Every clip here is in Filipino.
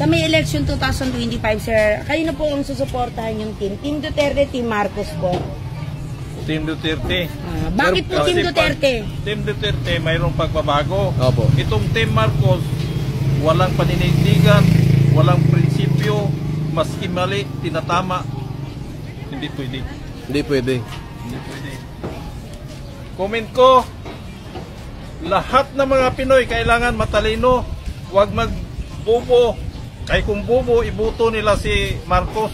Sa may election 2025, sir, kayo na po ang susuportahan yung team? Team Duterte, Team Marcos po? Team Duterte. Bakit po Team Duterte? Team Duterte, mayroong pagbabago. Opo. Itong Team Marcos, walang paninindigan, walang prinsipyo, maski mali, tinatama. Hindi pwede. Hindi pwede. Hindi pwede. Comment ko, lahat ng mga Pinoy kailangan matalino, huwag magbobo. Kaya kung bobo, iboto nila si Marcos.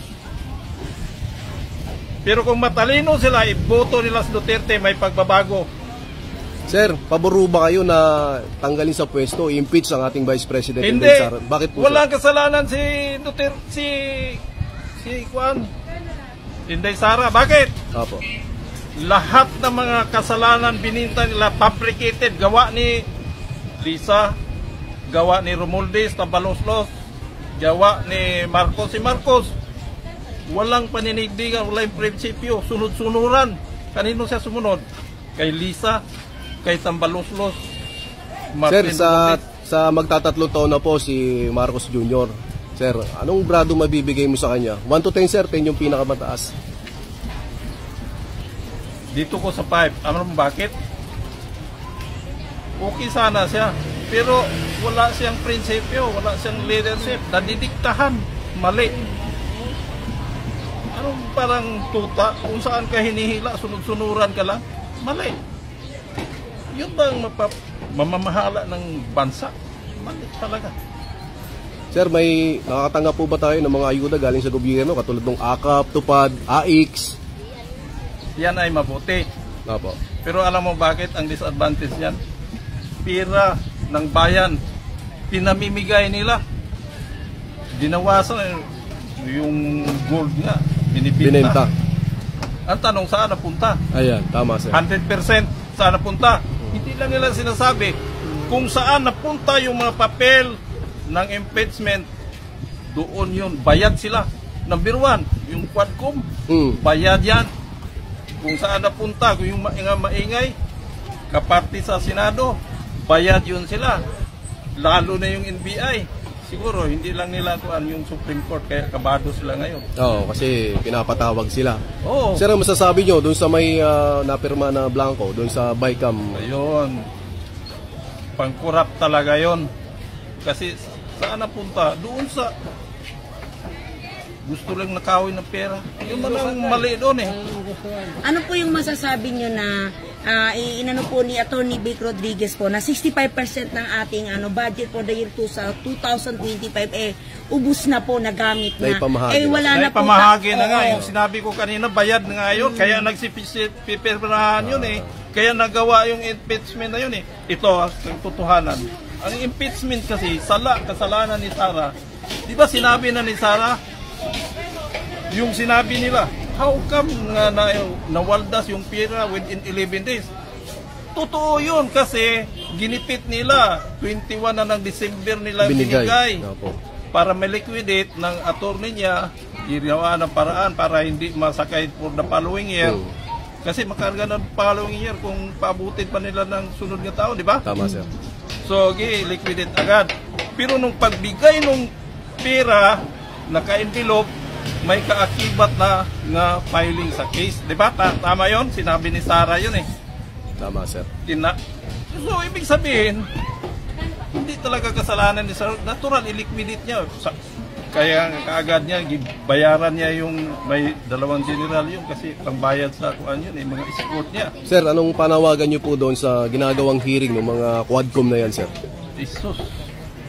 Pero kung matalino sila, iboto nila si Duterte, may pagbabago. Sir, paboro ba kayo na tanggalin sa pwesto, impeach ang ating Vice President? Hindi. Bakit po? Walang kasalanan si Duterte, si Juan Inday Sara. Bakit? Opo. Lahat ng mga kasalanan bininta nila, fabricated, gawa ni Lisa, gawa ni Romualdez, Tambaloslos, gawa ni Marcos. Si Marcos, walang paninindigan, walang prinsipyo, sunod-sunuran. Kanino siya sumunod? Kay Lisa, kay Tambaloslos, Martin. Sir, sa magtatatlong taon na po si Marcos Jr. Sir, anong grado mabibigay mo sa kanya? 1 to 10, sir, 10 yung pinakamataas. Dito ko sa 5. Alam mo bakit? Okay sana siya, pero wala siyang prinsipyo, wala siyang leadership, nadidiktahan, mali. Anong parang tuta, kung saan ka hinihila, sunod-sunuran ka lang, mali. Yun bang mamamahala ng bansa? Mali talaga. Sir, may nakakatanggap po ba tayo ng mga ayuda galing sa gobyerno katulad ng AKAP, TUPAD, AIX? Yan ay mabuti. Opo. Pero alam mo bakit ang disadvantage yan? Pira ng bayan, pinamimigay nila. Dinawasan yung gold nga, binibinta. Ang tanong, saan napunta? Ayan, tama sir. 100% saan napunta? Hindi lang nila sinasabi kung saan napunta yung mga papel ng impeachment. Doon yun, bayad sila. Number 1, yung Quadcom, bayad yan. Kung saan napunta, kung yung maingay, kaparti sa Senado, bayad yun sila. Lalo na yung NBI. Siguro, hindi lang nila kuan yung Supreme Court, kaya kabado sila ngayon. Oo, kasi pinapatawag sila. Oo. Sir, ang masasabi nyo doon sa may napirma na blanco, doon sa BICAM? Ayun. Pangkurap talaga yon. Kasi saan napunta? Doon sa gusto lang nakawin ng pera. Yun man ang mali doon eh. Ano po yung masasabi nyo na inano po ni Attorney Vic Rodriguez po na 65% ng ating budget for the year 2025 ubus na po, nagamit na. Wala na po. Naipamahagi na nga. Yung sinabi ko kanina, bayad na nga yun. Kaya nagsipipirahan yun eh. Kaya nagawa yung impeachment na yun eh. Ito, ang totohanan. Ang impeachment kasi, kasalanan ni Sara. Di ba sinabi na ni Sara, yung sinabi nila, how come nga nawaldas yung pira within 11 days? Totoo yun kasi ginipit nila 21 na ng December nila binigay para ma-liquidate ng attorney niya. Ginawa ng paraan para hindi masakay for the following year. Kasi makarga ng following year kung paabutin pa nila ng sunod na taon, di ba? Tama sir. So, liquidate agad. Pero nung pagbigay nung pera, naka-envelope, may kaakibat na filing sa case. Diba? Tama yon, sinabi ni Sara yun eh. Tama sir. So, ibig sabihin, hindi talaga kasalanan ni Sara. Natural, i-liquidate niya. Kaya kaagad niya, bayaran niya yung may 2 general yun kasi pangbayad sa kuan yun eh, mga escort niya. Sir, anong panawagan niyo po doon sa ginagawang hearing ng mga Quadcom na yan sir? Jesus.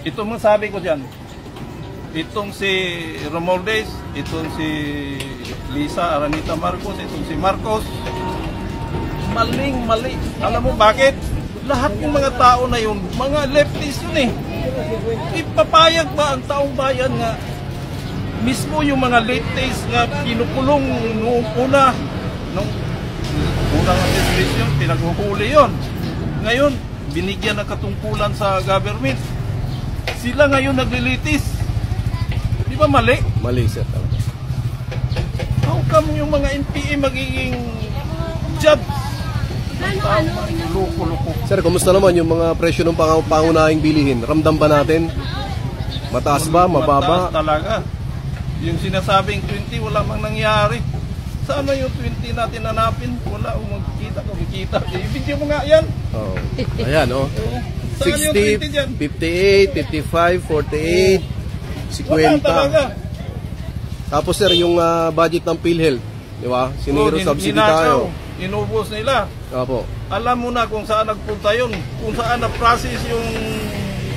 Ito masabi ko dyan. Itong si Romualdez, itong si Lisa Aranita Marcos, itong si Marcos, maling-mali. Alam mo bakit? Lahat ng mga tao na yun, mga leftist yun eh. Ipapayag ba ang taong bayan nga mismo yung mga leftist nga kinukulong noong nung unang administration, pinaghuhuli yun. Ngayon, binigyan ng katungkulan sa government. Sila ngayon naglilitis. Di ba mali? Mali sir. How come yung mga NPA magiging judge? Loko-loko. Sir, kumusta naman yung mga presyo ng pangunahing bilihin? Ramdam ba natin? Mataas ba? Mababa? Mataas talaga. Yung sinasabing 20, wala mang nangyari. Sana yung 20 natin hanapin, wala magkikita, kumikita. I-video mo nga yan. Oh. Ayan, oh. Saan yung 60, 20 dyan? 58, 55, 48, Wala 50. talaga. Tapos sir, yung budget ng PhilHealth, di ba? Siniro subsidy tayo. Inubos nila. Opo. Alam mo na kung saan nagpunta yun, kung saan na-process yung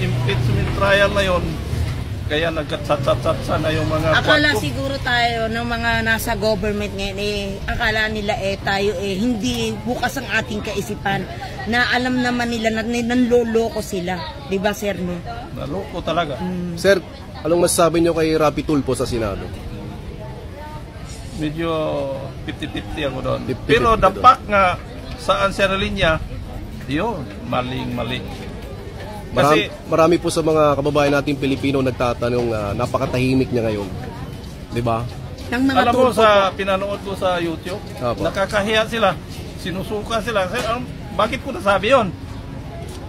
impeachment trial na yun, kaya nagkatsat-tsat na yung mga Akala kwatko. siguro tayo ng mga nasa government ngayon akala nila tayo hindi bukas ang ating kaisipan na alam naman nila na nanloloko sila. 'Di ba sir no? Naloko talaga. Sir, anong masasabi nyo kay Rapi Tulfo sa Senado? Medyo 50-50 ako doon. 50-50 Pero doon. dapat nga saan siya na linya, yun, maling-mali. Kasi Marami po sa mga kababayan nating Pilipino nagtatanong, napakatahimik niya ngayon. 'Di ba? Ng mga alam mo tulpo sa pinanood ko sa YouTube, Apo. nakakahiya sila, sinusuka sila. Bakit ko nasabi yun?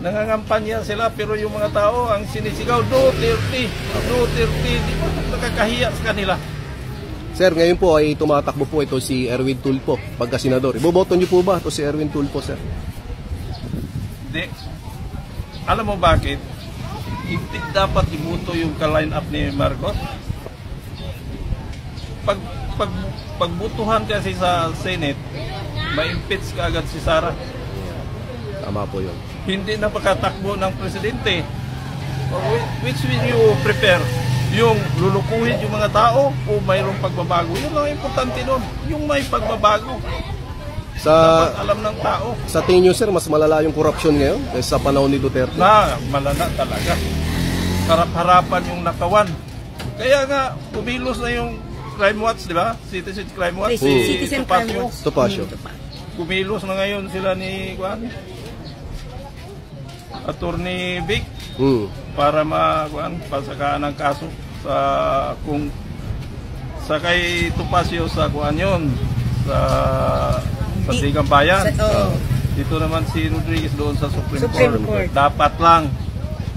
Nangangampanya sila pero yung mga tao ang sinisigaw, Duterte, Duterte, di ba nakakahiya sa kanila? Sir, ngayon po ay tumatakbo po ito si Erwin Tulfo pagka senador. Iboboto niyo po ba ito si Erwin Tulfo, sir? Hindi. Alam mo bakit? Hindi dapat ibuto yung ka-line up ni Marcos. Pagbutuhan kasi sa Senate, ma-impeach ka agad si Sara. Tama po yun. Hindi na pagkatakbo ng presidente. Which will you prepare? Yung lulukuhin yung mga tao o mayroong pagbabago? Yun ang importante doon. Yung may pagbabago. Dapat alam ng tao. Sa tingin nyo, sir, mas malala yung corruption ngayon kaysa sa panahon ni Duterte? Na malala talaga. Harap-harapan yung nakawan. Kaya nga, kumilos na yung Crime Watch, di ba? Citizen Crime Watch. Citizen Crime Topacio. Watch. Topacio. Kumilos na ngayon sila ni Attorney Vic para pasakaan ng kaso sa kay Topacio sa yun, sa Sigang Bayan. Dito naman si Rodriguez doon sa Supreme Court. Dapat lang.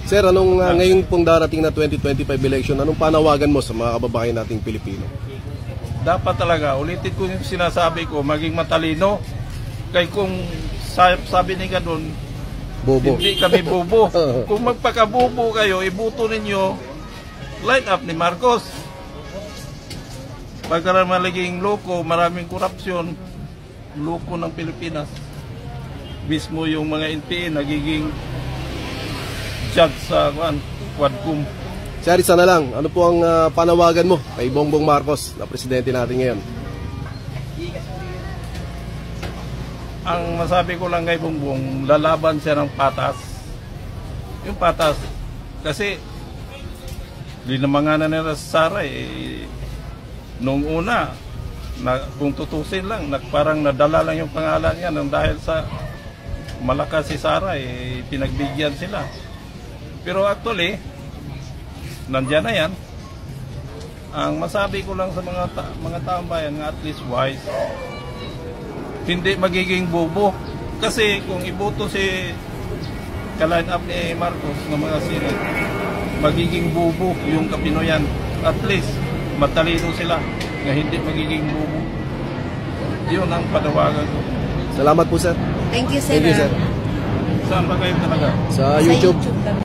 Sir, anong ngayon pong darating na 2025 election, anong panawagan mo sa mga kababayan nating Pilipino? Dapat talaga, ulitin ko yung sinasabi ko, maging matalino. Kaya kung sabi niya doon, Bobo. hindi kami bobo. Kung magpakabobo kayo, ibuto ninyo line up ni Marcos. Pagka malaging loko, maraming korupsyon, loko ng Pilipinas. Mismo yung mga NPA nagiging judge sa Quadcom. Sir, isa na lang, ano po ang panawagan mo kay Bongbong Marcos na presidente natin ngayon? Ang masabi ko lang kay Bongbong, lalaban siya ng patas. Yung patas, kasi linamanganan nila sa Sara noong una, kung tutusin lang, parang nadala lang yung pangalan niya dahil sa malakas si Sara, pinagbigyan sila. Pero actually, nandiyan na yan. Ang masabi ko lang sa mga taong bayan, nga at least wise, hindi magiging bobo. Kasi kung iboto si ka-line up ni Marcos ng mga Senate, magiging bobo yung Kapinoyan. At least, matalino sila na hindi magiging bobo. Yun ang panawagan ko. Salamat po, sir. Thank you, sir. Thank you, sir. Saan ba kayo talaga? Sa Sa YouTube. YouTube lang.